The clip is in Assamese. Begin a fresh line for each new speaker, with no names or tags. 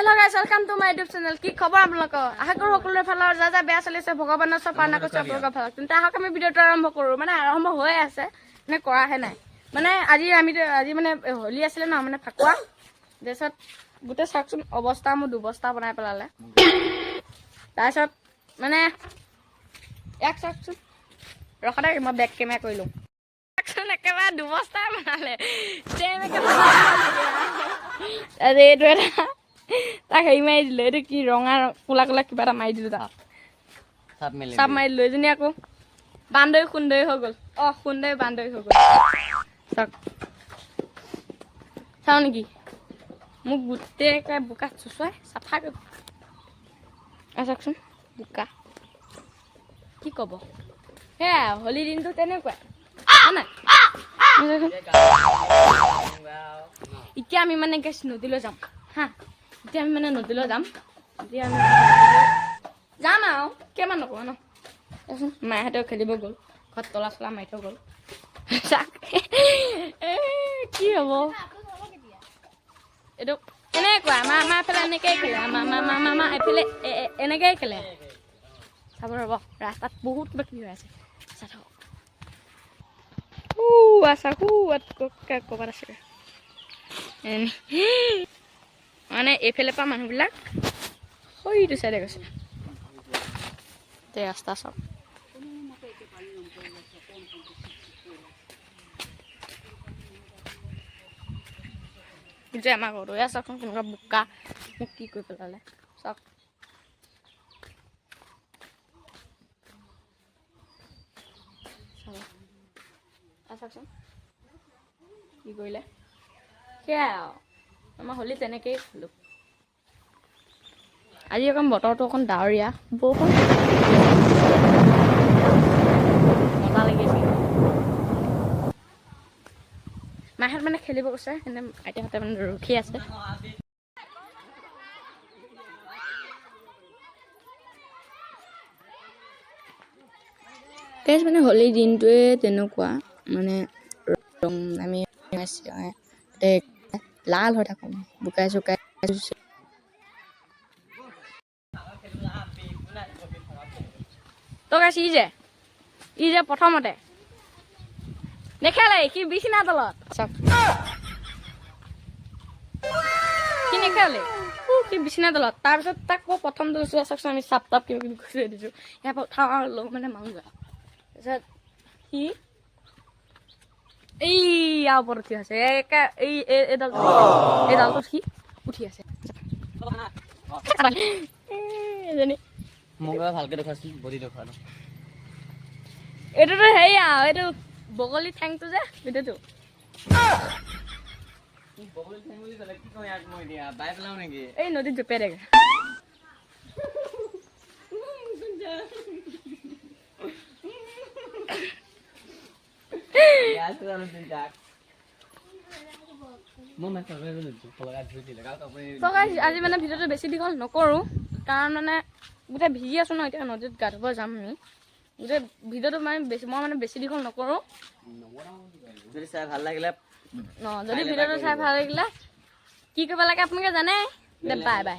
Hello guys, welcome to my YouTube channel. কি খবৰ আপোনালোকৰ? আশা কৰো সকলোৰে ভাল আৰু যা বেয়া চলিছে ভগৱানৰ চব প্ৰাৰ্থনা কৰিছো আপোনালোকৰ ভাল। কিন্তু আহক আমি ভিডিঅ'টো আৰম্ভ কৰো। মানে আৰম্ভ হৈ আছে, মানে কৰাহে নাই। মানে আজি মানে হোলি আছিলে ন, মানে ফাকুৱা। দেছত গুটে চাকচোন অৱস্থা মোৰ দুবস্থা বনাই পেলালে। তাৰপিছত মানে এক চাকচোন ৰখাদা মই বেক কেমেৰা কৰিলো। চাকচোন একেবাৰে দুবস্থা বনালে। চেম একেবাৰে এইটো এটা তাক হেৰি মাৰি দিলো, এইটো কি ৰঙা কোলা কোলা কিবা এটা মাৰি দিলো তাক চাপ মাৰি দিলো। এজনী আকৌ বান্দৰী সুন্দৰী হৈ গ'ল। সুন্দৰী বান্দৰী হৈ গ'ল। চাওক চাওঁ নেকি মোক গোটেই বোকা চুচুৱাই চাফা কৰিব। চাওকচোন বোকা কি ক'ব। সেয়া হোলী দিনটো তেনেকুৱাই নাই। এতিয়া আমি মানে গেছ নদীলৈ যাম হা। এতিয়া আমি মানে নদীলৈ যাম। এতিয়া আমি যাম আৰু কিমান নকওঁ ন। দেচোন মাহঁতেও খেলিব গ'ল, ঘৰত তলা চলা মাৰি থৈ গ'ল। কি হ'ব এইটো এনেকুৱা আমাৰ এফালে এনেকেই খেলে। আমাৰ এফালে এনেকেই খেলে। চাব ৰ'ব, ৰাস্তাত বহুত কিবা কিবি হৈ আছে। চাই থাকক। ক'ৰবাত আছে মানে এইফালে পৰা মানুহবিলাক সৈটো চাইডে গৈছে। ৰাস্তা চাওক যে আমাৰ ঘৰটো চাওকচোন কেনেকুৱা বোকা মোক কি কৰি পেলালে চাওক। চাওকচোন কি কৰিলে। সেয়াই আৰু আমাৰ হোলী তেনেকেই খালোঁ। আজি অকণ বতৰটো অকণ ডাৱৰীয়া, বৰষুণ মজা লাগিছে। মাহঁত মানে খেলিব গৈছে, এনে আইতাহঁতে মানে ৰখি আছে। মানে হোলীৰ দিনটোৱে তেনেকুৱা, মানে আমি লাল হৈ থাকোঁ বোকাই চুকাই। তই ই যে প্ৰথমতে নেখেলে, সি বিচনা তলত চাওক সি নেখেলে, সি বিচনা তলত। তাৰপিছত তাক প্ৰথমটো চাওকচোন আমি চাপ তাপ কিবা কিবি কৰি দিছোঁ। ইয়াৰ পৰা উঠাওঁ আৰু মানে মাৰো যায়। তাৰপিছত সি ইয়াৰ ওপৰত উঠি আছে। এইডালটোত সি উঠি আছে।
ভালকে দেখুৱাচোন, বডি দেখুৱা ন।
এইটোতো হেৰি আৰু এইটো বগলী ঠেংটো যে ভিডিঅ'টো। এই নদীত জপিয়াই থাকে। আজি মানে ভিডিঅ'টো বেছি দীঘল নকৰোঁ, কাৰণ মানে গোটেই ভিজি আছোঁ ন। এতিয়া নদীত গা ধুব যাম আমি। গোটেই ভিডিঅ'টো মানে মই মানে বেছি দীঘল নকৰোঁ।
যদি চাই ভাল লাগিলে
যদি ভিডিঅ'টো চাই ভাল লাগিলে কি কৰিব লাগে আপোনালোকে জানে। Bye bye.